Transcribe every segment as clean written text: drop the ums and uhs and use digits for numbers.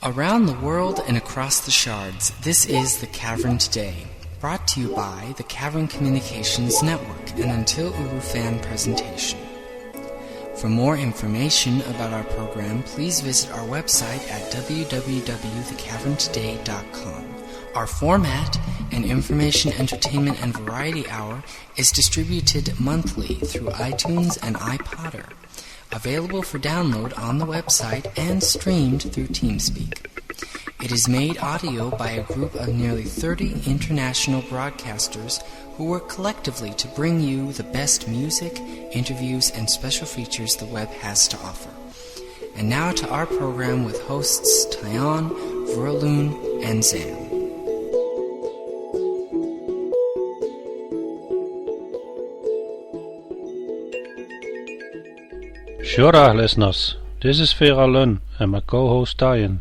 Around the world and across the shards, this is The Cavern Today, brought to you by the Cavern Communications Network, an Until Urufan presentation. For more information about our program, please visit our website at www.thecaverntoday.com. Our format, an information, entertainment, and variety hour, is distributed monthly through iTunes and iPodder. Available for download on the website and streamed through TeamSpeak. It is made audio by a group of nearly 30 international broadcasters who work collectively to bring you the best music, interviews, and special features the web has to offer. And now to our program with hosts Tayan, Verloon, and Zam. Sure, listeners. This is Vera Lund and my co-host Tayan.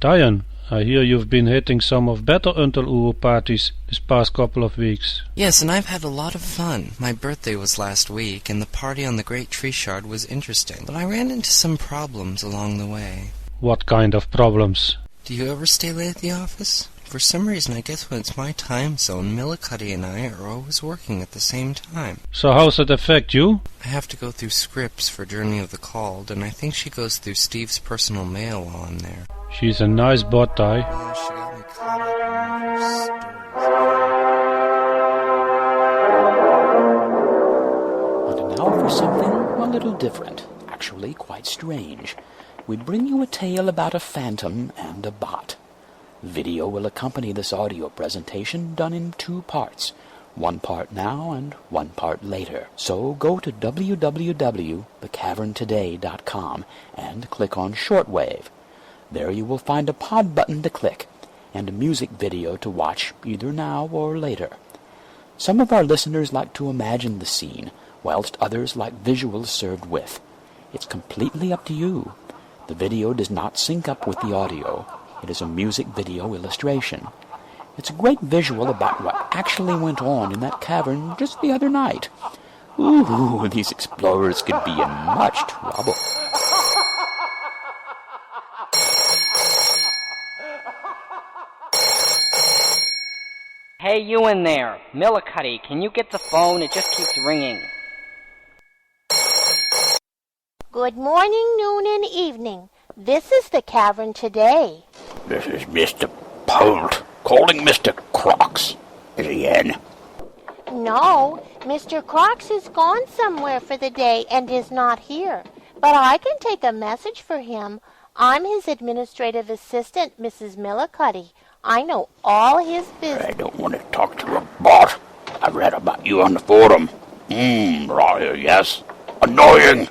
Tayan, I hear you've been hitting some of better Until Uru parties this past couple of weeks. Yes, and I've had a lot of fun. My birthday was last week, and the party on the Great Tree Shard was interesting. But I ran into some problems along the way. What kind of problems? Do you ever stay late at the office? For some reason, I guess when it's my time zone, Millicuddy and I are always working at the same time. So how's it affect you? I have to go through scripts for Journey of the Called, and I think she goes through Steve's personal mail while I'm there. She's a nice bot, Ty. She got me caught up in her stories. And now for something a little different, actually quite strange. We bring you a tale about a phantom and a bot. Video will accompany this audio presentation done in 2 parts. 1 part now and 1 part later. So go to www.thecaverntoday.com and click on Shortwave. There you will find a pod button to click and a music video to watch either now or later. Some of our listeners like to imagine the scene, whilst others like visuals served with. It's completely up to you. The video does not sync up with the audio. It is a music video illustration. It's a great visual about what actually went on in that cavern just the other night. Ooh, these explorers could be in much trouble. Hey, you in there. Millicuddy, can you get the phone? It just keeps ringing. Good morning, noon, and evening. This is the Cavern Today. This is Mr. Polt calling Mr. Crocs. Is he in? No, Mr. Crocs is gone somewhere for the day and is not here. But I can take a message for him. I'm his administrative assistant, Mrs. Millicuddy. I know all his business. I don't want to talk to a bot. I read about you on the forum. Right, yes. Annoying.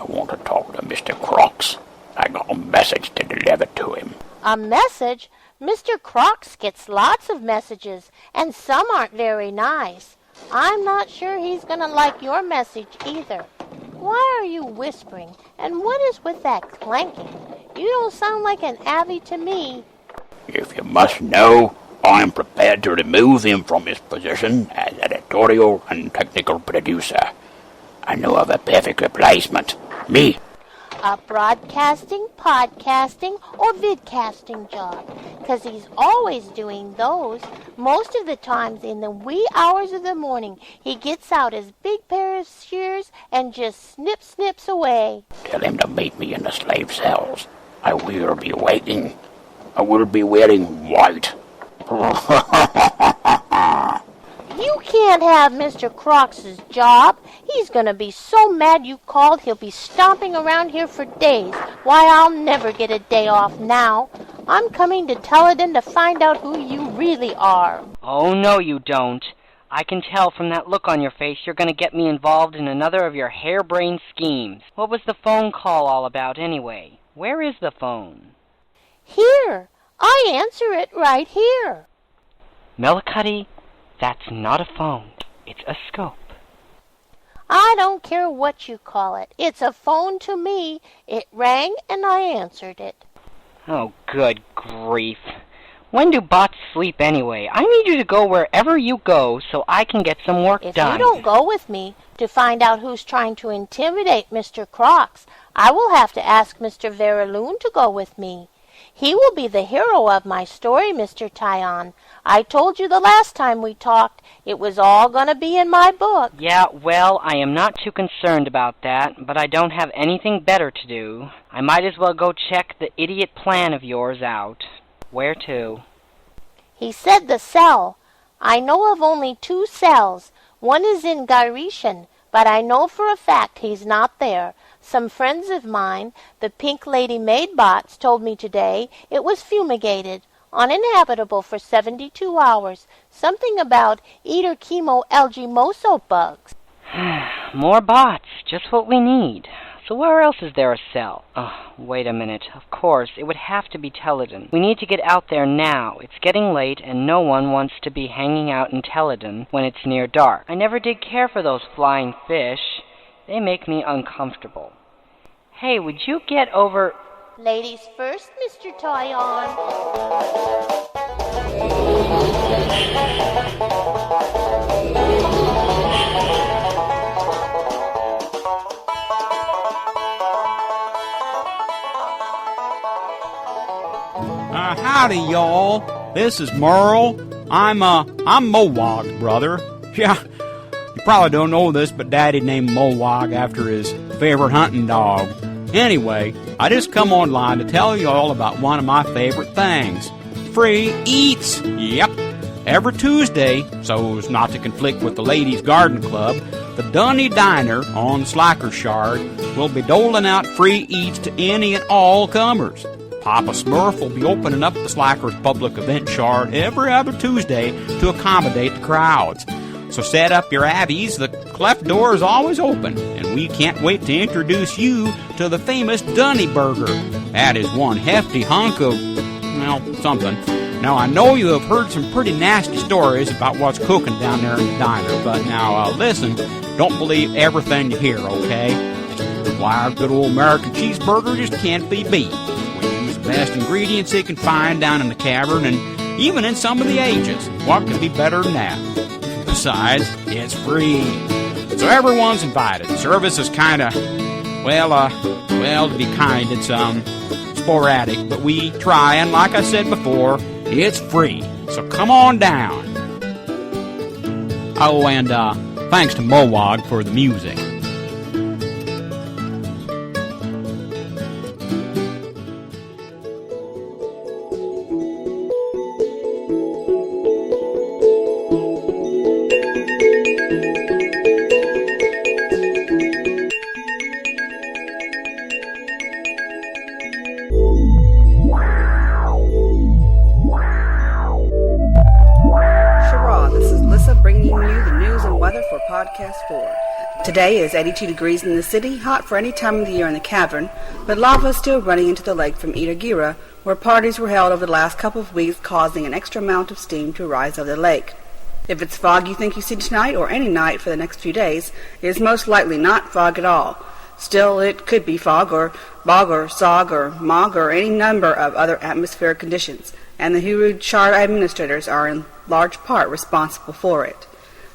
I want to talk to Mr. Crocs. I got a message to deliver to him. A message? Mr. Crocs gets lots of messages, and some aren't very nice. I'm not sure he's going to like your message either. Why are you whispering, and what is with that clanking? You don't sound like an Avi to me. If you must know, I am prepared to remove him from his position as editorial and technical producer. I know of a perfect replacement. Me. A broadcasting, podcasting, or vidcasting job, 'cause he's always doing those. Most of the times in the wee hours of the morning, he gets out his big pair of shears and just snips away. Tell him to meet me in the slave cells. I will be waiting. I will be wearing white. You can't have Mr. Crocs' job. He's going to be so mad you called he'll be stomping around here for days. Why, I'll never get a day off now. I'm coming to Teledin to find out who you really are. Oh, no, you don't. I can tell from that look on your face you're going to get me involved in another of your harebrained schemes. What was the phone call all about, anyway? Where is the phone? Here. I answer it right here. Millicuddy, that's not a phone. It's a scope. I don't care what you call it. It's a phone to me. It rang and I answered it. Oh, good grief. When do bots sleep anyway? I need you to go wherever you go so I can get some work done. If you don't go with me to find out who's trying to intimidate Mr. Crocs, I will have to ask Mr. Veraloon to go with me. He will be the hero of my story, Mr. Tyon. I told you the last time we talked it was all going to be in my book. Yeah, well, I am not too concerned about that, but I don't have anything better to do. I might as well go check the idiot plan of yours out. Where to? He said the cell. I know of only 2 cells. One is in Gyretian, but I know for a fact he's not there. Some friends of mine, the Pink Lady Maidbots, told me today it was fumigated, uninhabitable for 72 hours. Something about Ederchemo-algimoso bugs. More bots, just what we need. So where else is there a cell? Oh, wait a minute. Of course, it would have to be Teledin. We need to get out there now. It's getting late, and no one wants to be hanging out in Teledin when it's near dark. I never did care for those flying fish. They make me uncomfortable. Hey, would you get over... Ladies first, Mr. Tyon. Howdy, y'all. This is Merle. I'm Mowog's brother. Yeah, you probably don't know this, but Daddy named Mowog after his favorite hunting dog. Anyway, I just come online to tell you all about one of my favorite things. Free eats. Yep. Every Tuesday, so as not to conflict with the Ladies' Garden Club, the Dunny Diner on Slacker Shard will be doling out free eats to any and all comers. Papa Smurf will be opening up the Slackers Public Event Shard every other Tuesday to accommodate the crowds. So set up your abbeys, the cleft door is always open, and we can't wait to introduce you to the famous Dunny Burger. That is one hefty hunk of, well, something. Now, I know you have heard some pretty nasty stories about what's cooking down there in the diner, but now, listen, don't believe everything you hear, okay? Why, our good old American cheeseburger just can't be beat. Best ingredients they can find down in the cavern and even in some of the ages. What could be better than that? Besides, it's free. So everyone's invited. Service is kinda, to be kind, it's sporadic, but we try, and like I said before, it's free. So come on down. Oh, and thanks to Mowog for the music. Podcast 4. Today is 82 degrees in the city, hot for any time of the year in the cavern, but lava is still running into the lake from Itagira, where parties were held over the last couple of weeks, causing an extra amount of steam to rise over the lake. If it's fog you think you see tonight or any night for the next few days, it is most likely not fog at all. Still, it could be fog or bog or sog or mog or any number of other atmospheric conditions, and the Hurud Shard administrators are in large part responsible for it.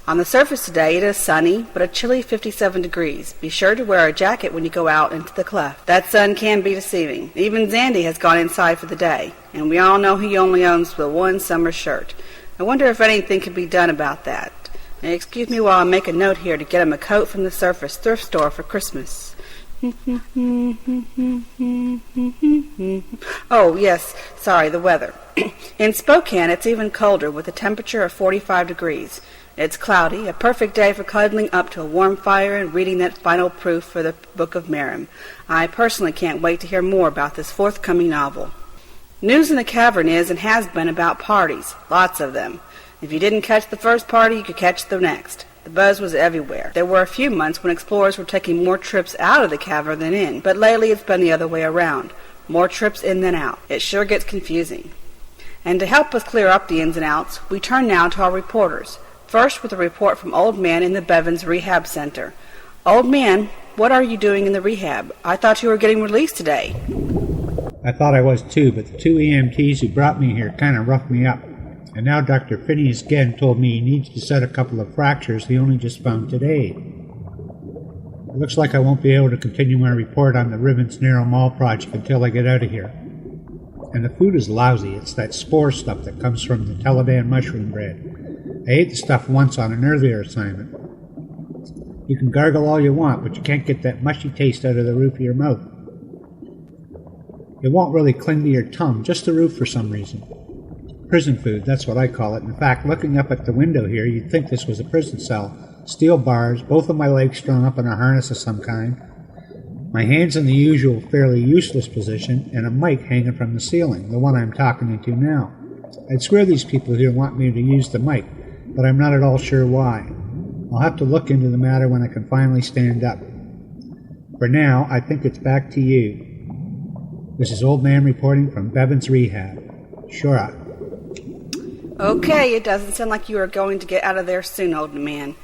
On the surface today, it is sunny, but a chilly 57 degrees. Be sure to wear a jacket when you go out into the cleft. That sun can be deceiving. Even Zandy has gone inside for the day, and we all know he only owns the one summer shirt. I wonder if anything could be done about that. And excuse me while I make a note here to get him a coat from the Surface thrift store for Christmas. Oh, yes, sorry, the weather. In Spokane, it's even colder, with a temperature of 45 degrees. It's cloudy, a perfect day for cuddling up to a warm fire and reading that final proof for the Book of Merim. I personally can't wait to hear more about this forthcoming novel. News in the cavern is and has been about parties, lots of them. If you didn't catch the first party, you could catch the next. The buzz was everywhere. There were a few months when explorers were taking more trips out of the cavern than in, but lately it's been the other way around. More trips in than out. It sure gets confusing. And to help us clear up the ins and outs, we turn now to our reporters. First with a report from Old Man in the Bevins Rehab Center. Old Man, what are you doing in the rehab? I thought you were getting released today. I thought I was too, but the 2 EMTs who brought me here kind of roughed me up. And now Dr. Phineas Genn told me he needs to set a couple of fractures he only just found today. It looks like I won't be able to continue my report on the Ribbons Narrow Mall project until I get out of here. And the food is lousy. It's that spore stuff that comes from the Taliban mushroom bread. I ate the stuff once on an earlier assignment. You can gargle all you want, but you can't get that mushy taste out of the roof of your mouth. It won't really cling to your tongue, just the roof for some reason. Prison food, that's what I call it. In fact, looking up at the window here, you'd think this was a prison cell. Steel bars, both of my legs strung up in a harness of some kind, my hands in the usual fairly useless position, and a mic hanging from the ceiling, the one I'm talking into now. I'd swear these people here want me to use the mic, but I'm not at all sure why. I'll have to look into the matter when I can finally stand up. For now, I think it's back to you. This is Old Man reporting from Bevan's Rehab. Shura. Okay, it doesn't sound like you are going to get out of there soon, old man.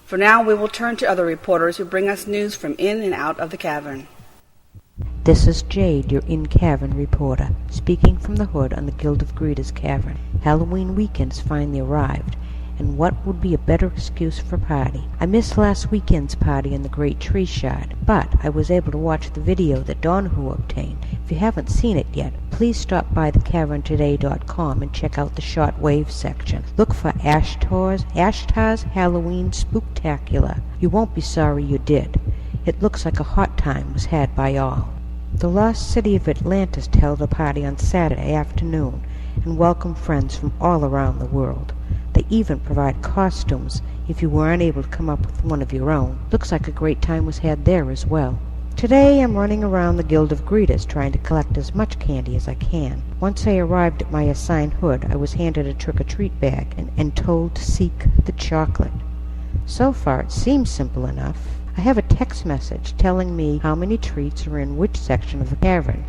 For now, we will turn to other reporters who bring us news from in and out of the cavern. This is Jade, your in-cavern reporter, speaking from the hood on the Guild of Greeters cavern. Halloween weekend has finally arrived, and what would be a better excuse for a party? I missed last weekend's party in the Great Tree Shard, but I was able to watch the video that Donahue obtained. If you haven't seen it yet, please stop by thecaverntoday.com and check out the shortwave section. Look for Ashtar's Halloween Spooktacular. You won't be sorry you did. It looks like a hot time was had by all. The lost city of Atlantis held a party on Saturday afternoon and welcomed friends from all around the world. They even provide costumes if you were unable to come up with one of your own. Looks like a great time was had there as well. Today I'm running around the Guild of Greeters trying to collect as much candy as I can. Once I arrived at my assigned hood, I was handed a trick-or-treat bag and told to seek the chocolate. So far it seems simple enough. I have a text message telling me how many treats are in which section of the cavern.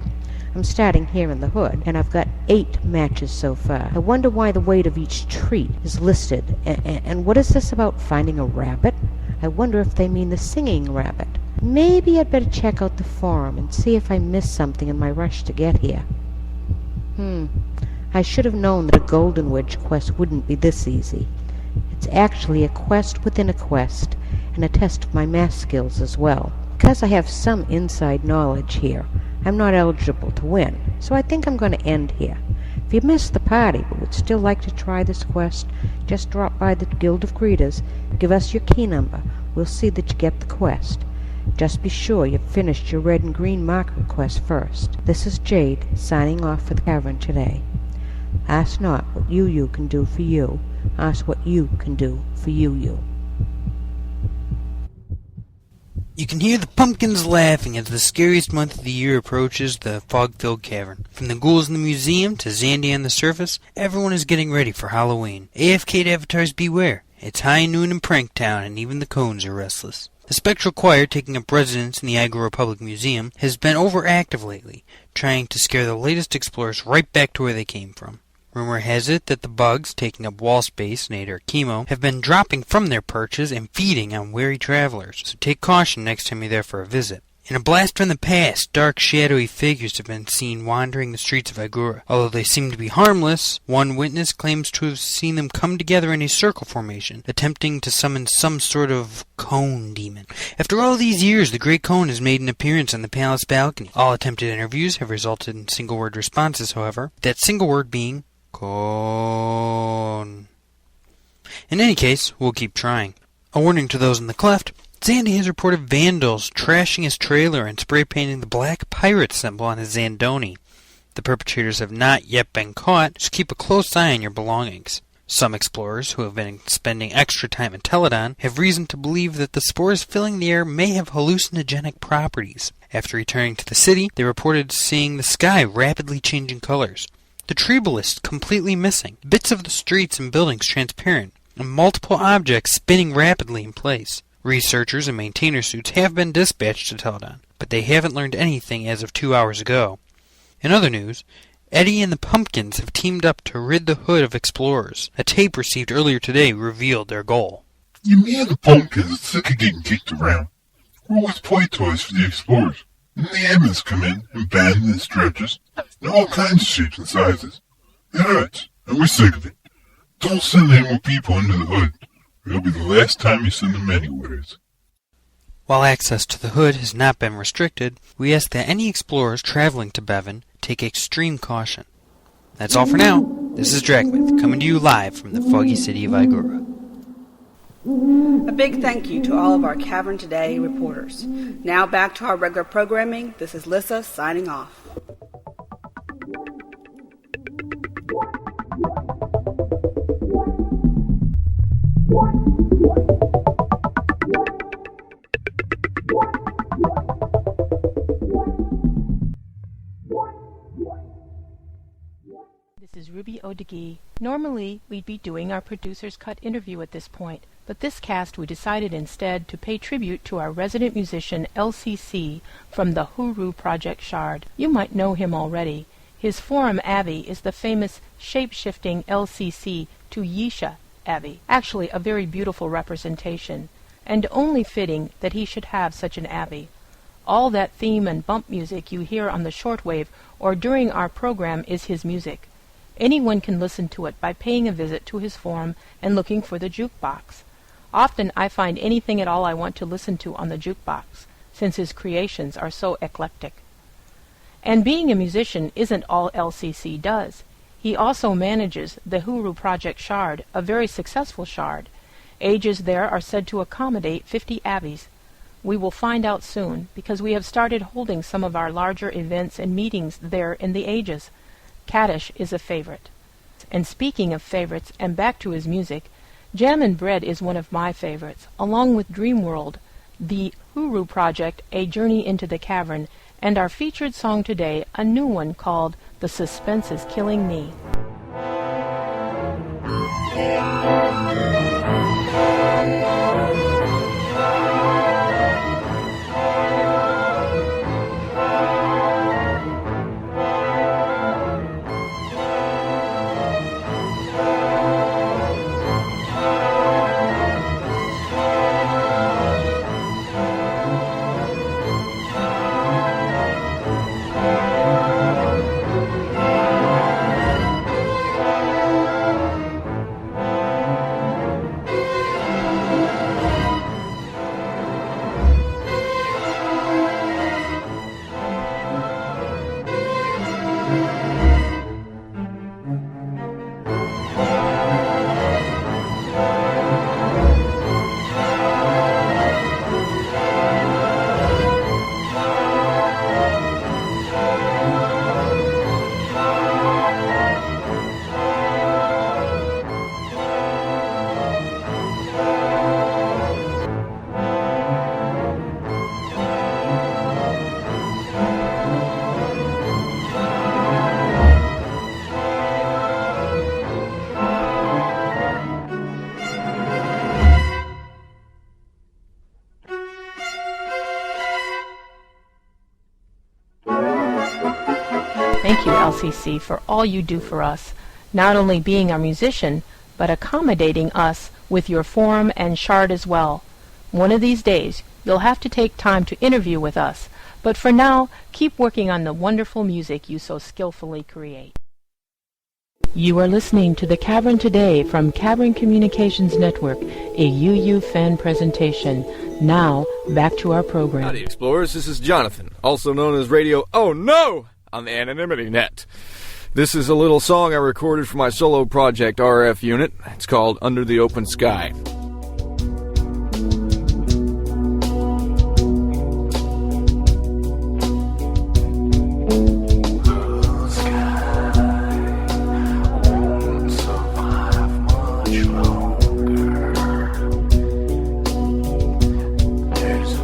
I'm starting here in the hood, and I've got 8 matches so far. I wonder why the weight of each treat is listed. And what is this about finding a rabbit? I wonder if they mean the singing rabbit. Maybe I'd better check out the forum and see if I missed something in my rush to get here. I should have known that a Golden Wedge quest wouldn't be this easy. It's actually a quest within a quest, and a test of my math skills as well. Because I have some inside knowledge here, I'm not eligible to win, so I think I'm going to end here. If you missed the party but would still like to try this quest, just drop by the Guild of Greeters, give us your key number. We'll see that you get the quest. Just be sure you've finished your red and green marker quest first. This is Jade, signing off for the cavern today. Ask not what you can do for you. Ask what you can do for you. You can hear the pumpkins laughing as the scariest month of the year approaches the fog-filled cavern. From the ghouls in the museum to Zandy on the surface, everyone is getting ready for Halloween. AFK avatars beware. It's high noon in Pranktown, and even the cones are restless. The Spectral Choir, taking up residence in the Agora Public Museum, has been overactive lately, trying to scare the latest explorers right back to where they came from. Rumor has it that the bugs, taking up wall space in Ader Chemo, have been dropping from their perches and feeding on wary travelers, so take caution next time you're there for a visit. In a blast from the past, dark, shadowy figures have been seen wandering the streets of Agora. Although they seem to be harmless, one witness claims to have seen them come together in a circle formation, attempting to summon some sort of cone demon. After all these years, the Great Cone has made an appearance on the palace balcony. All attempted interviews have resulted in single-word responses, however, that single word being cone. In any case, we'll keep trying. A warning to those in the cleft. Zandy has reported vandals trashing his trailer and spray painting the black pirate symbol on his Zandoni. The perpetrators have not yet been caught, so keep a close eye on your belongings. Some explorers, who have been spending extra time in Teledon, have reason to believe that the spores filling the air may have hallucinogenic properties. After returning to the city, they reported seeing the sky rapidly changing colors, the Trebolist completely missing, bits of the streets and buildings transparent, and multiple objects spinning rapidly in place. Researchers and maintainer suits have been dispatched to Teledon, but they haven't learned anything as of 2 hours ago. In other news, Eddie and the Pumpkins have teamed up to rid the hood of explorers. A tape received earlier today revealed their goal. You mean the Pumpkins are sick of getting kicked around? We're always play toys for the explorers. And the admins come in and bend and stretches, and all kinds of shapes and sizes. It hurts, and we're sick of it. Don't send any more people into the hood. It'll be the last time you send them anywheres. While access to the hood has not been restricted, we ask that any explorers traveling to Bevan take extreme caution. That's all for now. This is Dragmith, coming to you live from the foggy city of Igora. A big thank you to all of our Cavern Today reporters. Now back to our regular programming. This is Lissa signing off. This is Ruby Odegi. Normally, we'd be doing our producer's cut interview at this point, but this cast we decided instead to pay tribute to our resident musician LCC from the Huru Project Shard. You might know him already. His forum Avi is the famous shape-shifting LCC to Yisha Avi, actually a very beautiful representation, and only fitting that he should have such an Avi. All that theme and bump music you hear on the shortwave or during our program is his music. Anyone can listen to it by paying a visit to his forum and looking for the jukebox. Often I find anything at all I want to listen to on the jukebox, since his creations are so eclectic. And being a musician isn't all LCC does. He also manages the Huru Project Shard, a very successful shard. Ages there are said to accommodate 50 Avis. We will find out soon, because we have started holding some of our larger events and meetings there in the Ages. Kaddish is a favorite. And speaking of favorites, and back to his music, Jam and Bread is one of my favorites, along with Dreamworld, the Huru Project, A Journey into the Cavern, and our featured song today, a new one called The Suspense is Killing Me. Thank you, LCC, for all you do for us, not only being our musician, but accommodating us with your forum and shard as well. One of these days, you'll have to take time to interview with us, but for now, keep working on the wonderful music you so skillfully create. You are listening to The Cavern Today from Cavern Communications Network, a UU fan presentation. Now, back to our program. Howdy, Explorers. This is Jonathan, also known as Radio Oh No! On the Anonymity Net. This is a little song I recorded for my solo project RF unit. It's called Under the Open Sky. This is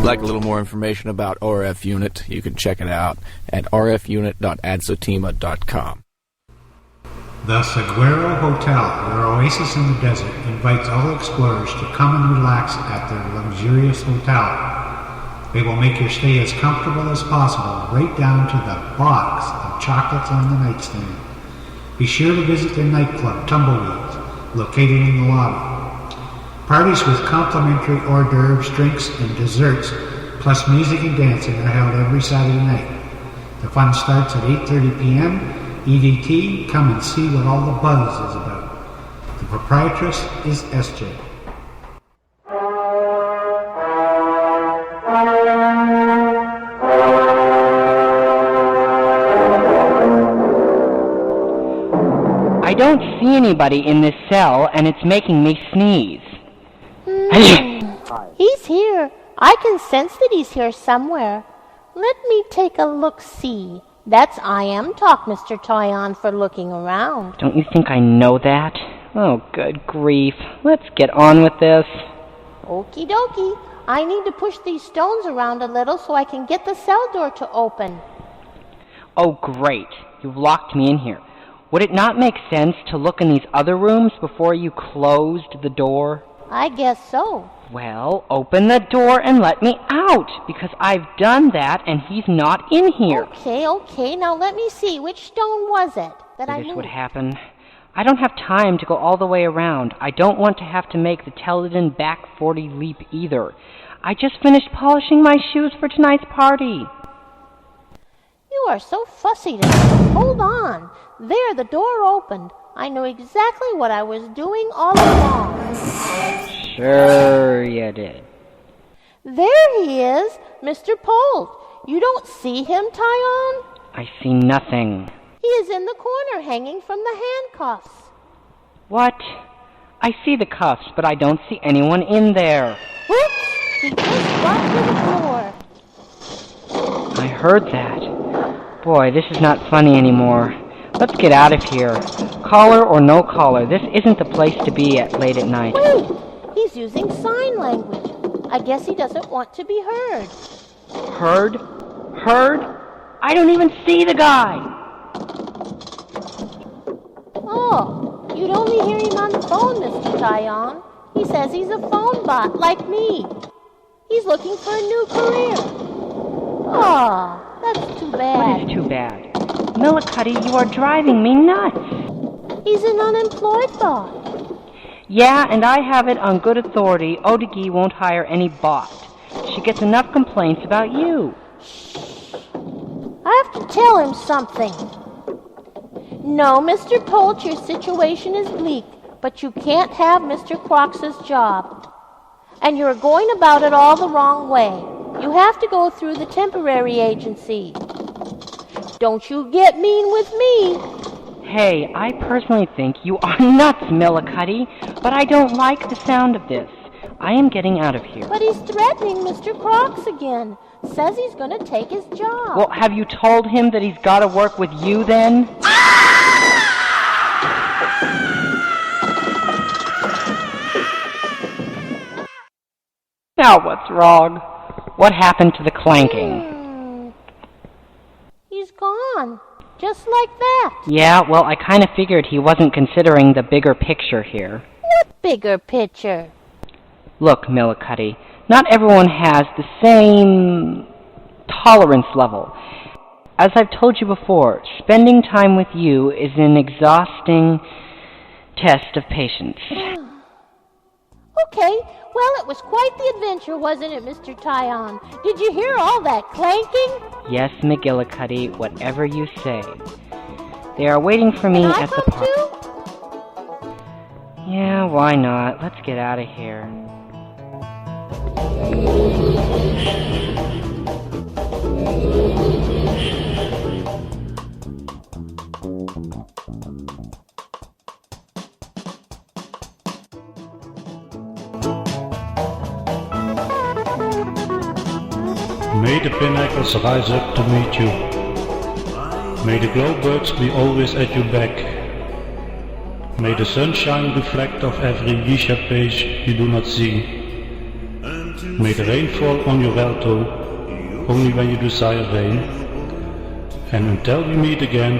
like a little more information about RF Unit, you can check it out at rfunit.adsotima.com. The Saguaro Hotel, your oasis in the desert, invites all explorers to come and relax at their luxurious hotel. They will make your stay as comfortable as possible, right down to the box of chocolates on the nightstand. Be sure to visit their nightclub, Tumbleweeds, located in the lobby. Parties with complimentary hors d'oeuvres, drinks, and desserts, plus music and dancing are held every Saturday night. The fun starts at 8:30 p.m. EDT, come and see what all the buzz is about. The proprietress is SJ. I don't see anybody in this cell, and it's making me sneeze. He's here. I can sense that he's here somewhere. Let me take a look-see. That's I am talk, Mr. Tyon, for looking around. Don't you think I know that? Oh, good grief. Let's get on with this. Okie dokie. I need to push these stones around a little so I can get the cell door to open. Oh, great. You've locked me in here. Would it not make sense to look in these other rooms before you closed the door? I guess so. Well, open the door and let me out, because I've done that and he's not in here. Okay. Now let me see. Which stone was it that I moved? This would happen. I don't have time to go all the way around. I don't want to have to make the Teledin back 40 leap either. I just finished polishing my shoes for tonight's party. You are so fussy today. Hold on. There, the door opened. I knew exactly what I was doing all along. Sure you did. There he is, Mr. Polt. You don't see him, Tyon? I see nothing. He is in the corner, hanging from the handcuffs. What? I see the cuffs, but I don't see anyone in there. Whoops! He just got to the floor. I heard that. Boy, this is not funny anymore. Let's get out of here. Caller or no caller, this isn't the place to be at late at night. Wait! He's using sign language. I guess he doesn't want to be heard. Heard? Heard? I don't even see the guy! Oh, you'd only hear him on the phone, Mr. Tyon. He says he's a phone bot, like me. He's looking for a new career. Oh, that's too bad. What is too bad? Millicuddy, you are driving me nuts. He's an unemployed bot. Yeah, and I have it on good authority. Odigi won't hire any bot. She gets enough complaints about you. I have to tell him something. No, Mr. Polt, your situation is bleak, but you can't have Mr. Crox's job. And you're going about it all the wrong way. You have to go through the temporary agency. Don't you get mean with me. Hey, I personally think you are nuts, Millicuddy, but I don't like the sound of this. I am getting out of here. But he's threatening Mr. Crox again. Says he's going to take his job. Well, have you told him that he's got to work with you then? Now what's wrong? What happened to the clanking? He's gone. Just like that. Yeah, well, I kind of figured he wasn't considering the bigger picture here. What bigger picture? Look, Millicuddy, not everyone has the same tolerance level. As I've told you before, spending time with you is an exhausting test of patience. Okay, well, it was quite the adventure, wasn't it, Mr. Tyon? Did you hear all that clanking? Yes, McGillicuddy, whatever you say. They are waiting for me at the park. Yeah, why not? Let's get out of here. May the pinnacles rise up to meet you. May the glowbirds be always at your back. May the sunshine reflect off every Wisha page you do not see. May the rain fall on your alto, only when you desire rain. And until we meet again,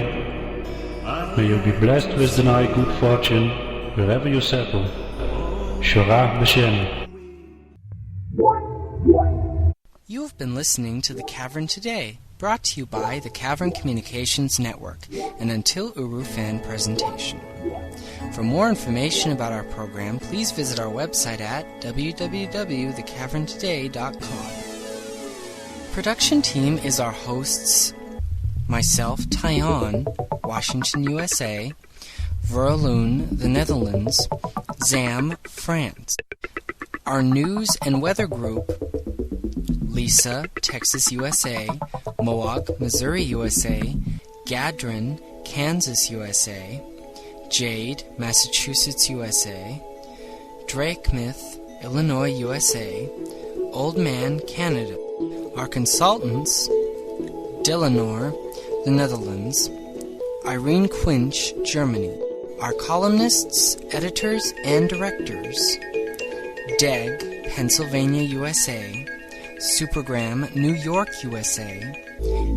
may you be blessed with the night good fortune wherever you settle. Shorah B'Shem. You have been listening to The Cavern Today, brought to you by the Cavern Communications Network, an Until Uru fan presentation. For more information about our program, please visit our website at www.thecaverntoday.com. Production team is our hosts, myself, Tyon, Washington, USA, Verloon, the Netherlands, Zam, France. Our news and weather group, Lisa, Texas, USA, Moab, Missouri, USA, Gadrin, Kansas, USA, Jade, Massachusetts, USA, Drakemith, Illinois, USA, Old Man, Canada. Our consultants, Dillenor, the Netherlands, Irene Quinch, Germany. Our columnists, editors, and directors, Deg, Pennsylvania, USA, Supergram, New York, USA,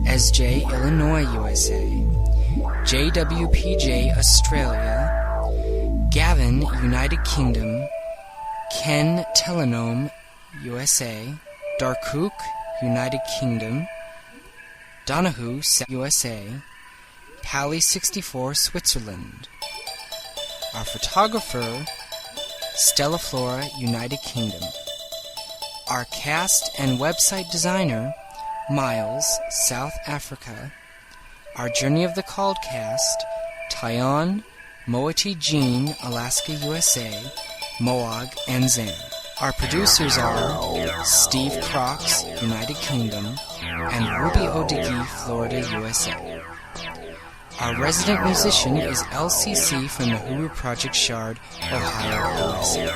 SJ, Illinois, USA, JWPJ, Australia, Gavin, United Kingdom, Ken, Telenome, USA, Darkook, United Kingdom, Donahue, USA, Pally64, Switzerland. Our photographer, Stella Flora, United Kingdom. Our cast and website designer, Miles, South Africa. Our Journey of the Called cast, Tyon, Moati Jean, Alaska, USA, Moag, and Zan. Our producers are Steve Crocs, United Kingdom, and Ruby Odigi, Florida, USA. Our resident musician is LCC from the Huru Project Shard, Ohio, USA.